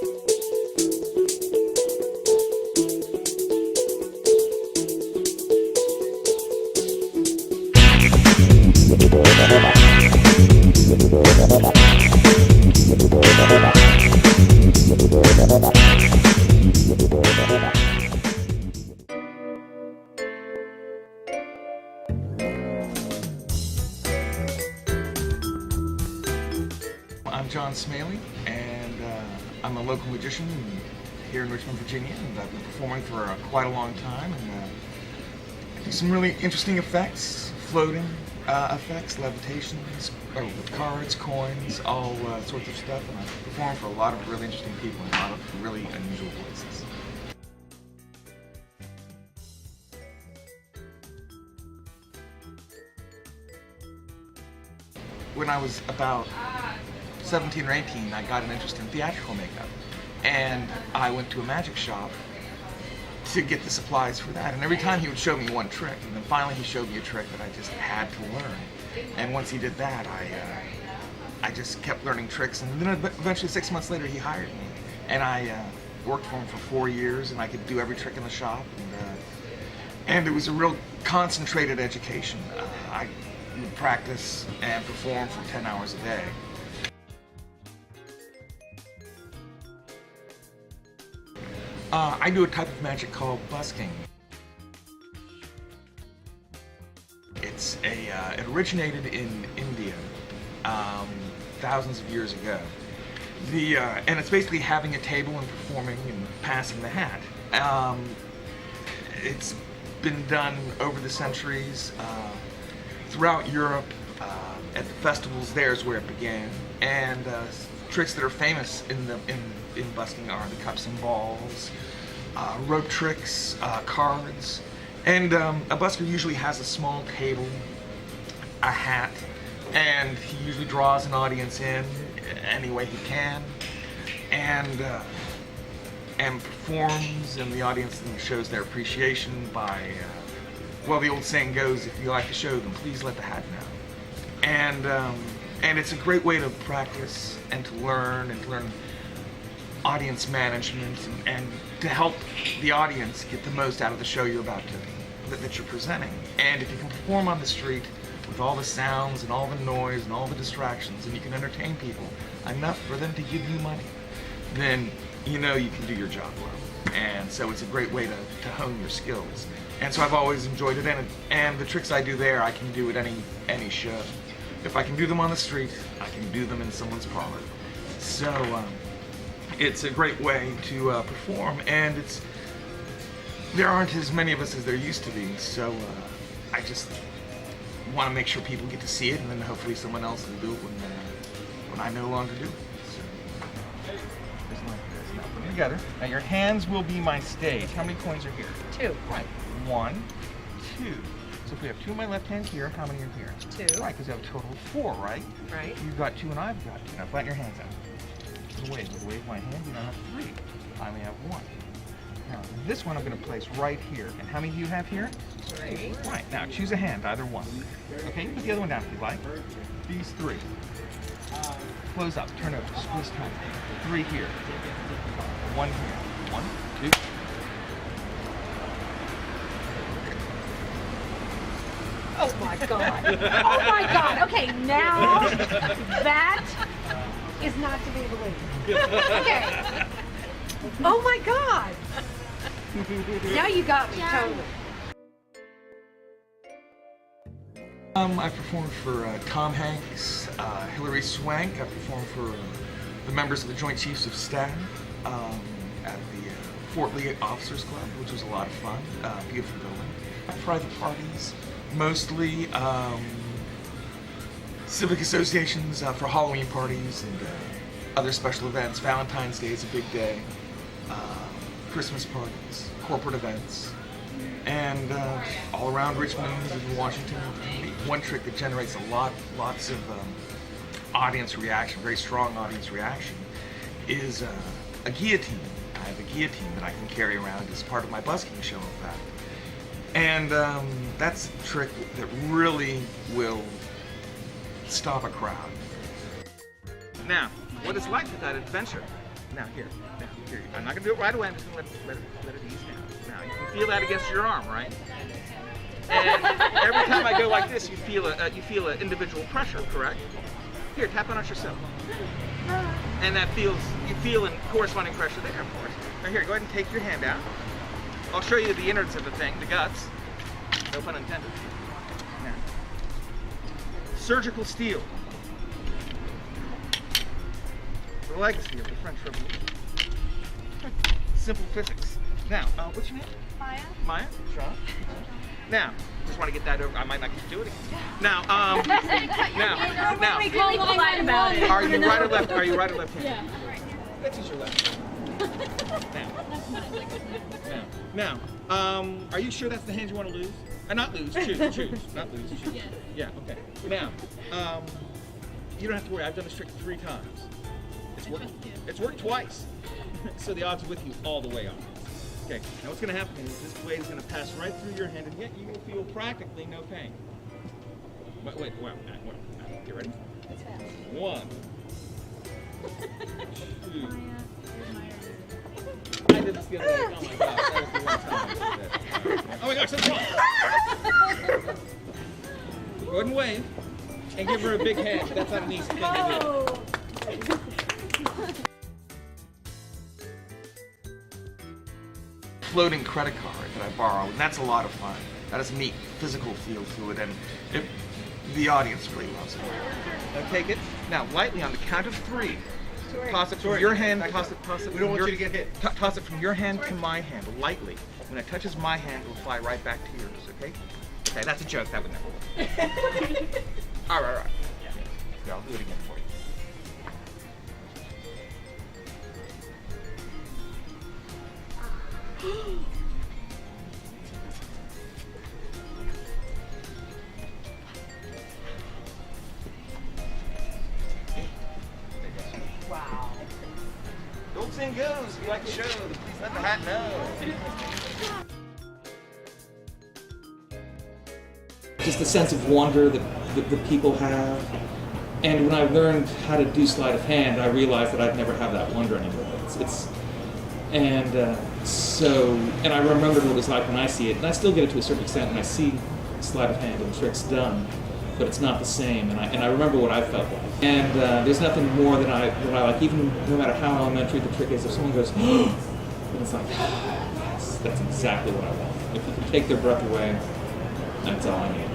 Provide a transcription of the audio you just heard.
I'm John Smallie, and I'm a local magician here in Richmond, Virginia, and I've been performing for quite a long time, and I do some really interesting effects, floating effects, levitations, with cards, coins, all sorts of stuff, and I perform for a lot of really interesting people in a lot of really unusual places. When I was about 17 or 18, I got an interest in theatrical makeup, and I went to a magic shop to get the supplies for that. And every time he would show me one trick, and then finally he showed me a trick that I just had to learn. And once he did that, I just kept learning tricks, and then eventually 6 months later he hired me, and I worked for him for 4 years, and I could do every trick in the shop, and it was a real concentrated education. I would practice and perform for 10 hours a day. I do a type of magic called busking. It originated in India thousands of years ago. And it's basically having a table and performing and passing the hat. It's been done over the centuries throughout Europe. At the festivals, there's where it began. And tricks that are famous in busking are the cups and balls, rope tricks, cards, and a busker usually has a small table, a hat, and he usually draws an audience in any way he can, and performs, and the audience shows their appreciation by, well, the old saying goes, if you like the show, then please let the hat know. And it's a great way to practice and to learn audience management and to help the audience get the most out of the show you're that you're presenting. And if you can perform on the street with all the sounds and all the noise and all the distractions, and you can entertain people enough for them to give you money, then you know you can do your job well. And so it's a great way to hone your skills. And so I've always enjoyed it, and the tricks I do there, I can do at any show. If I can do them on the street, I can do them in someone's parlor. So it's a great way to perform, and there aren't as many of us as there used to be, so I just want to make sure people get to see it, and then hopefully someone else will do it when I no longer do it. So, now put them together. Now your hands will be my stage. How many coins are here? 2. Right. 1, 2. So if we have 2 in my left hand here, how many are here? 2. Right, because you have a total of 4, right? Right. You've got 2 and I've got 2. Now flatten your hands out. With the wave of my hand, you now have 3. I only have 1. Now, this one I'm going to place right here. And how many do you have here? 3. Right, now choose a hand, either one. Okay, you put the other one down if you like. These 3. Close up, turn over, squeeze tight. 3 here. 1 here. 1, 2. Oh my God. Oh my God. Okay, now that is not to be believed. Okay. Oh my God. Now you got me, totally. I performed for Tom Hanks, Hilary Swank. I performed for the members of the Joint Chiefs of Staff at the Fort Lee Officers Club, which was a lot of fun. Beautiful building. Private parties, mostly civic associations for Halloween parties and other special events. Valentine's Day is a big day. Christmas parties, corporate events, and all around Richmond and Washington. One trick that generates lots of audience reaction, very strong audience reaction, is a guillotine. I have a guillotine that I can carry around as part of my busking show, in fact. And that's a trick that really will stop a crowd. Now, what it's like with that adventure Now here. I'm not gonna do it right away. I'm just gonna let it ease down. Now you can feel that against your arm, right? And every time I go like this, you feel an individual pressure, correct? Here, tap on it yourself. And you feel a corresponding pressure there, of course. Now here, go ahead and take your hand out. I'll show you the innards of the thing, the guts. No pun intended. Now, surgical steel. The legacy of the French Revolution. Simple physics. Now, what's your name? Maya. Maya? Sean? Now, just want to get that over. I might not get to do it again. Now, now, Really polite about it. are you right or left? Are you right or left handed? Yeah. Right. Let's use your left. Now, are you sure that's the hand you want to lose? Not lose, choose, not lose, choose. Yes. Yeah, okay. Now, you don't have to worry. I've done this trick 3 times. It's worked twice. So the odds are with you all the way on. Okay, now what's going to happen is this blade is going to pass right through your hand, and yet you will feel practically no pain. Wait, get ready? 1, 2. I did this the other day. Oh my gosh, that was the one time I did that. Oh my gosh, that's wrong. Go ahead and wave, and give her a big hand. That's not an easy thing to do. Floating credit card that I borrowed, and that's a lot of fun. That has a neat physical feel to it, and the audience really loves it. Now take it. Now lightly on the count of 3. Toss it from your hand. Toss it. We don't want you to get hit. Toss it from your hand to my hand, lightly. When it touches my hand, it'll fly right back to yours. Okay? Okay, that's a joke. That would never work. All right. Yeah, I'll do it again for you. Wow. Gold Sing goes. If you like the show, please let the hat know. Just the sense of wonder that the people have. And when I learned how to do sleight of hand, I realized that I'd never have that wonder anymore. And I remembered what it was like when I see it, and I still get it to a certain extent when I see sleight of hand and tricks done, but it's not the same. And I remember what I felt like. And there's nothing more that I like, even no matter how elementary the trick is. If someone goes, and it's like, yes, that's exactly what I want. If you can take their breath away, that's all I need.